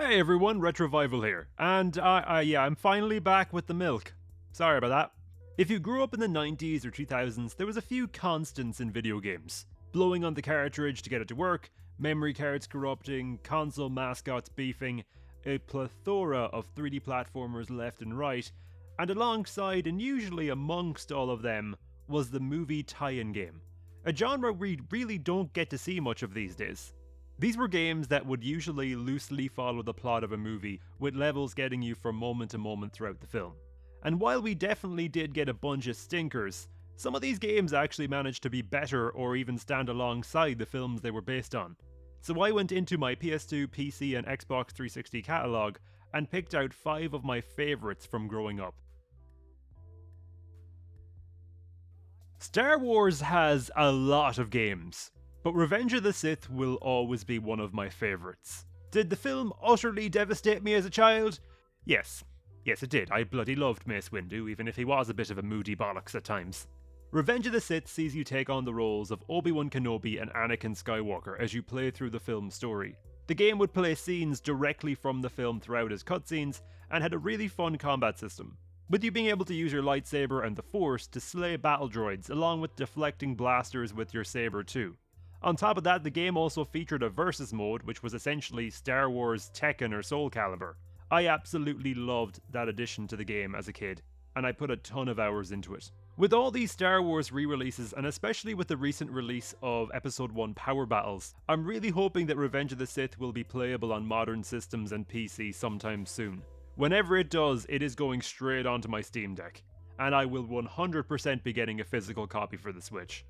Hey everyone, Retrovival here, and I'm finally back with the milk. Sorry about that. If you grew up in the 90s or 2000s, there was a few constants in video games. Blowing on the cartridge to get it to work, memory cards corrupting, console mascots beefing, a plethora of 3D platformers left and right, and alongside and usually amongst all of them was the movie tie-in game. A genre we really don't get to see much of these days. These were games that would usually loosely follow the plot of a movie, with levels getting you from moment to moment throughout the film. And while we definitely did get a bunch of stinkers, some of these games actually managed to be better or even stand alongside the films they were based on. So I went into my PS2, PC and Xbox 360 catalogue and picked out 5 of my favourites from growing up. Star Wars has a lot of games, but Revenge of the Sith will always be one of my favourites. Did the film utterly devastate me as a child? Yes it did. I bloody loved Mace Windu, even if he was a bit of a moody bollocks at times. Revenge of the Sith sees you take on the roles of Obi-Wan Kenobi and Anakin Skywalker as you play through the film's story. The game would play scenes directly from the film throughout as cutscenes, and had a really fun combat system, with you being able to use your lightsaber and the Force to slay battle droids, along with deflecting blasters with your saber too. On top of that, the game also featured a versus mode, which was essentially Star Wars Tekken or Soul Calibur. I absolutely loved that addition to the game as a kid, and I put a ton of hours into it. With all these Star Wars re-releases, and especially with the recent release of Episode 1 Power Battles, I'm really hoping that Revenge of the Sith will be playable on modern systems and PC sometime soon. Whenever it does, it is going straight onto my Steam Deck, and I will 100% be getting a physical copy for the Switch.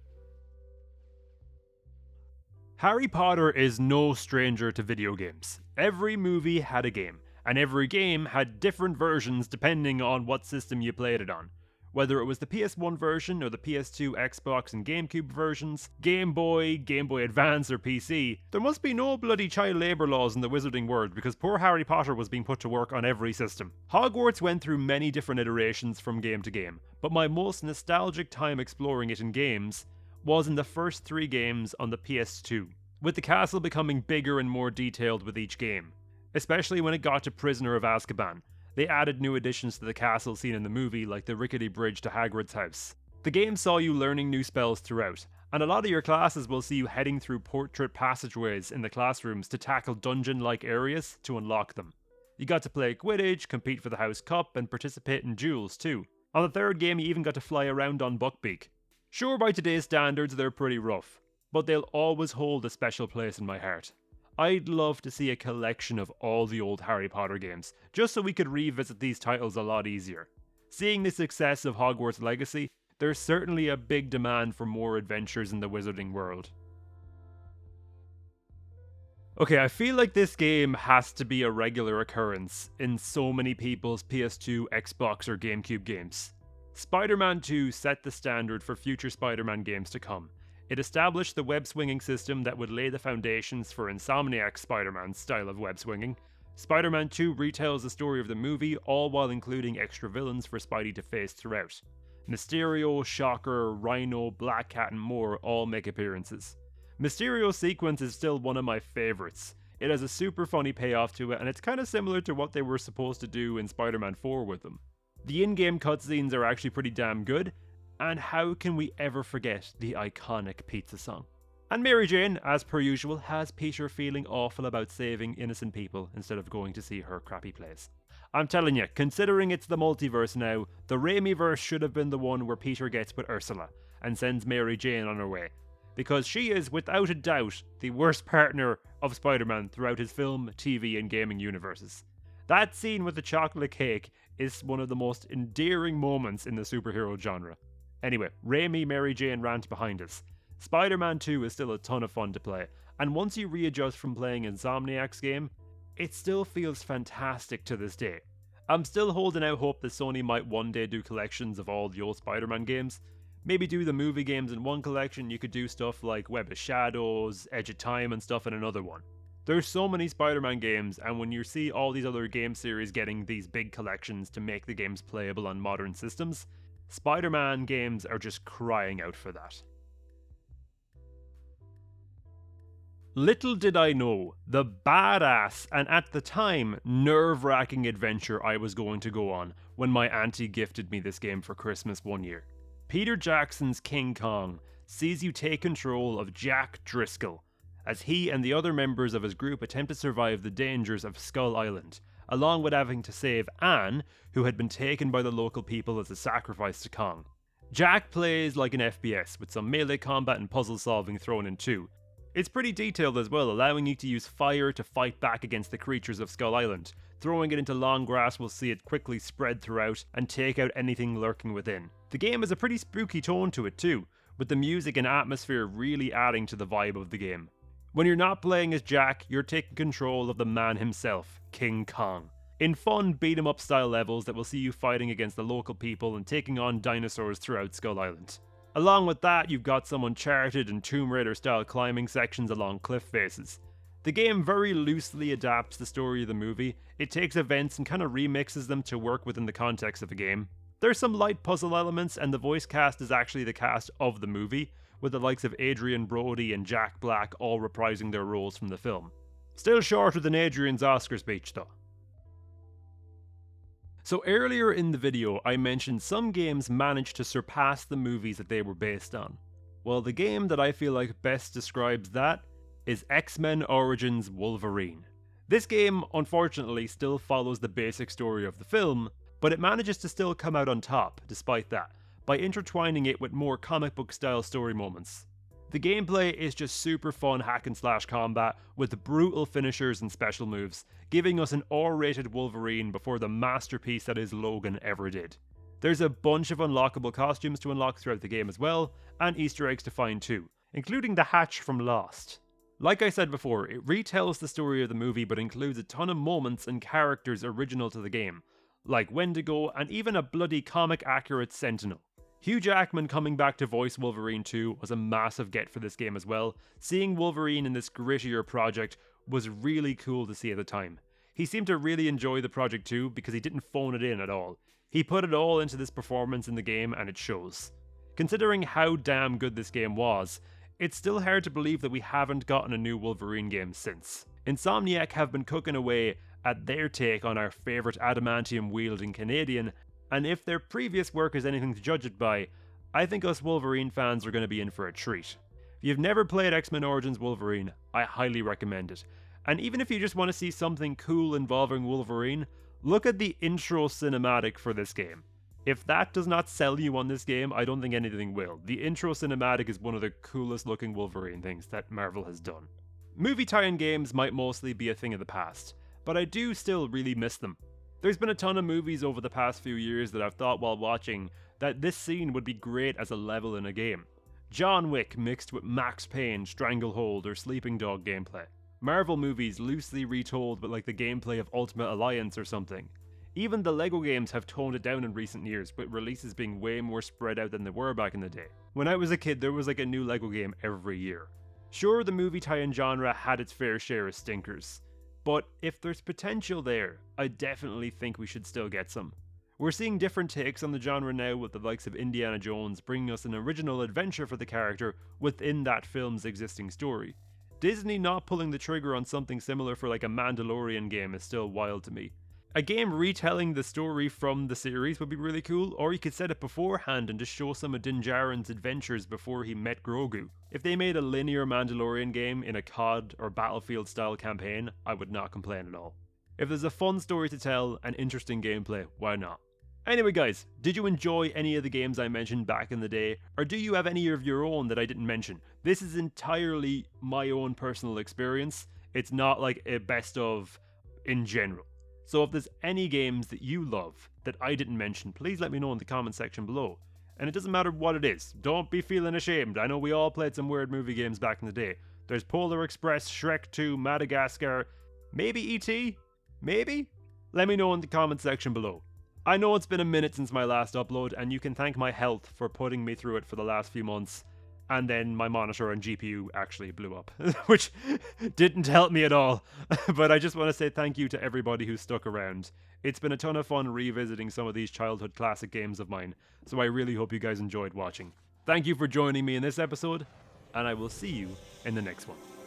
Harry Potter is no stranger to video games. Every movie had a game, and every game had different versions depending on what system you played it on. Whether it was the PS1 version or the PS2, Xbox and GameCube versions, Game Boy, Game Boy Advance or PC, there must be no bloody child labour laws in the wizarding world because poor Harry Potter was being put to work on every system. Hogwarts went through many different iterations from game to game, but my most nostalgic time exploring it in games was in the first 3 games on the PS2, with the castle becoming bigger and more detailed with each game. Especially when it got to Prisoner of Azkaban, they added new additions to the castle seen in the movie, like the rickety bridge to Hagrid's house. The game saw you learning new spells throughout, and a lot of your classes will see you heading through portrait passageways in the classrooms to tackle dungeon-like areas to unlock them. You got to play Quidditch, compete for the House Cup, and participate in duels too. On the 3rd game, you even got to fly around on Buckbeak. Sure, by today's standards, they're pretty rough, but they'll always hold a special place in my heart. I'd love to see a collection of all the old Harry Potter games, just so we could revisit these titles a lot easier. Seeing the success of Hogwarts Legacy, there's certainly a big demand for more adventures in the wizarding world. Okay, I feel like this game has to be a regular occurrence in so many people's PS2, Xbox or GameCube games. SpiderMan II set the standard for future Spider-Man games to come. It established the web-swinging system that would lay the foundations for Insomniac's Spider-Man's style of web-swinging. Spider-Man 2 retells the story of the movie, all while including extra villains for Spidey to face throughout. Mysterio, Shocker, Rhino, Black Cat and more all make appearances. Mysterio's sequence is still one of my favourites. It has a super funny payoff to it, and it's kinda similar to what they were supposed to do in Spider-Man 4 with them. The in-game cutscenes are actually pretty damn good, and how can we ever forget the iconic pizza song? And Mary Jane, as per usual, has Peter feeling awful about saving innocent people instead of going to see her crappy plays. I'm telling you, considering it's the multiverse now, the Raimiverse should have been the one where Peter gets with Ursula and sends Mary Jane on her way, because she is, without a doubt, the worst partner of Spider-Man throughout his film, TV and gaming universes. That scene with the chocolate cake is one of the most endearing moments in the superhero genre. Anyway, Raimi Mary Jane rant behind us. Spider-Man 2 is still a ton of fun to play, and once you readjust from playing Insomniac's game, it still feels fantastic to this day. I'm still holding out hope that Sony might one day do collections of all the old Spider-Man games. Maybe do the movie games in one collection, you could do stuff like Web of Shadows, Edge of Time and stuff in another one. There's so many Spider-Man games, and when you see all these other game series getting these big collections to make the games playable on modern systems, Spider-Man games are just crying out for that. Little did I know the badass and at the time nerve-wracking adventure I was going to go on when my auntie gifted me this game for Christmas one year. Peter Jackson's King Kong sees you take control of Jack Driscoll as he and the other members of his group attempt to survive the dangers of Skull Island, along with having to save Anne, who had been taken by the local people as a sacrifice to Kong. Jack plays like an FPS, with some melee combat and puzzle solving thrown in too. It's pretty detailed as well, allowing you to use fire to fight back against the creatures of Skull Island. Throwing it into long grass will see it quickly spread throughout and take out anything lurking within. The game has a pretty spooky tone to it too, with the music and atmosphere really adding to the vibe of the game. When you're not playing as Jack, you're taking control of the man himself, King Kong, in fun beat-em-up style levels that will see you fighting against the local people and taking on dinosaurs throughout Skull Island. Along with that, you've got some Uncharted and Tomb Raider style climbing sections along cliff faces. The game very loosely adapts the story of the movie. It takes events and kind of remixes them to work within the context of the game. There's some light puzzle elements, and the voice cast is actually the cast of the movie, with the likes of Adrian Brody and Jack Black all reprising their roles from the film. Still shorter than Adrian's Oscar speech though. So earlier in the video I mentioned some games managed to surpass the movies that they were based on. Well, the game that I feel like best describes that is X-Men Origins Wolverine. This game unfortunately still follows the basic story of the film, but it manages to still come out on top despite that, by intertwining it with more comic book style story moments. The gameplay is just super fun hack and slash combat with brutal finishers and special moves, giving us an R-rated Wolverine before the masterpiece that is Logan ever did. There's a bunch of unlockable costumes to unlock throughout the game as well, and Easter eggs to find too, including the hatch from Lost. Like I said before, it retells the story of the movie but includes a ton of moments and characters original to the game, like Wendigo and even a bloody comic accurate Sentinel. Hugh Jackman coming back to voice Wolverine 2 was a massive get for this game as well. Seeing Wolverine in this grittier project was really cool to see at the time. He seemed to really enjoy the project too because he didn't phone it in at all. He put it all into this performance in the game and it shows. Considering how damn good this game was, it's still hard to believe that we haven't gotten a new Wolverine game since. Insomniac have been cooking away at their take on our favourite adamantium wielding Canadian, and if their previous work is anything to judge it by, I think us Wolverine fans are going to be in for a treat. If you've never played X-Men Origins Wolverine, I highly recommend it. And even if you just want to see something cool involving Wolverine, look at the intro cinematic for this game. If that does not sell you on this game, I don't think anything will. The intro cinematic is one of the coolest looking Wolverine things that Marvel has done. Movie tie-in games might mostly be a thing of the past, but I do still really miss them. There's been a ton of movies over the past few years that I've thought while watching that this scene would be great as a level in a game. John Wick mixed with Max Payne, Stranglehold or Sleeping Dog gameplay. Marvel movies loosely retold with like the gameplay of Ultimate Alliance or something. Even the LEGO games have toned it down in recent years, with releases being way more spread out than they were back in the day. When I was a kid, there was like a new LEGO game every year. Sure, the movie tie-in genre had its fair share of stinkers, but if there's potential there, I definitely think we should still get some. We're seeing different takes on the genre now, with the likes of Indiana Jones bringing us an original adventure for the character within that film's existing story. Disney not pulling the trigger on something similar for like a Mandalorian game is still wild to me. A game retelling the story from the series would be really cool, or you could set it beforehand and just show some of Din Djarin's adventures before he met Grogu. If they made a linear Mandalorian game in a COD or Battlefield style campaign, I would not complain at all. If there's a fun story to tell and interesting gameplay, why not? Anyway guys, did you enjoy any of the games I mentioned back in the day, or do you have any of your own that I didn't mention? This is entirely my own personal experience. It's not like a best of in general. So if there's any games that you love that I didn't mention, please let me know in the comment section below. And it doesn't matter what it is, don't be feeling ashamed. I know we all played some weird movie games back in the day. There's Polar Express, Shrek 2, Madagascar, maybe E.T.? Maybe? Let me know in the comment section below. I know it's been a minute since my last upload, and you can thank my health for putting me through it for the last few months. And then my monitor and GPU actually blew up, which didn't help me at all. But I just want to say thank you to everybody who stuck around. It's been a ton of fun revisiting some of these childhood classic games of mine, so I really hope you guys enjoyed watching. Thank you for joining me in this episode, and I will see you in the next one.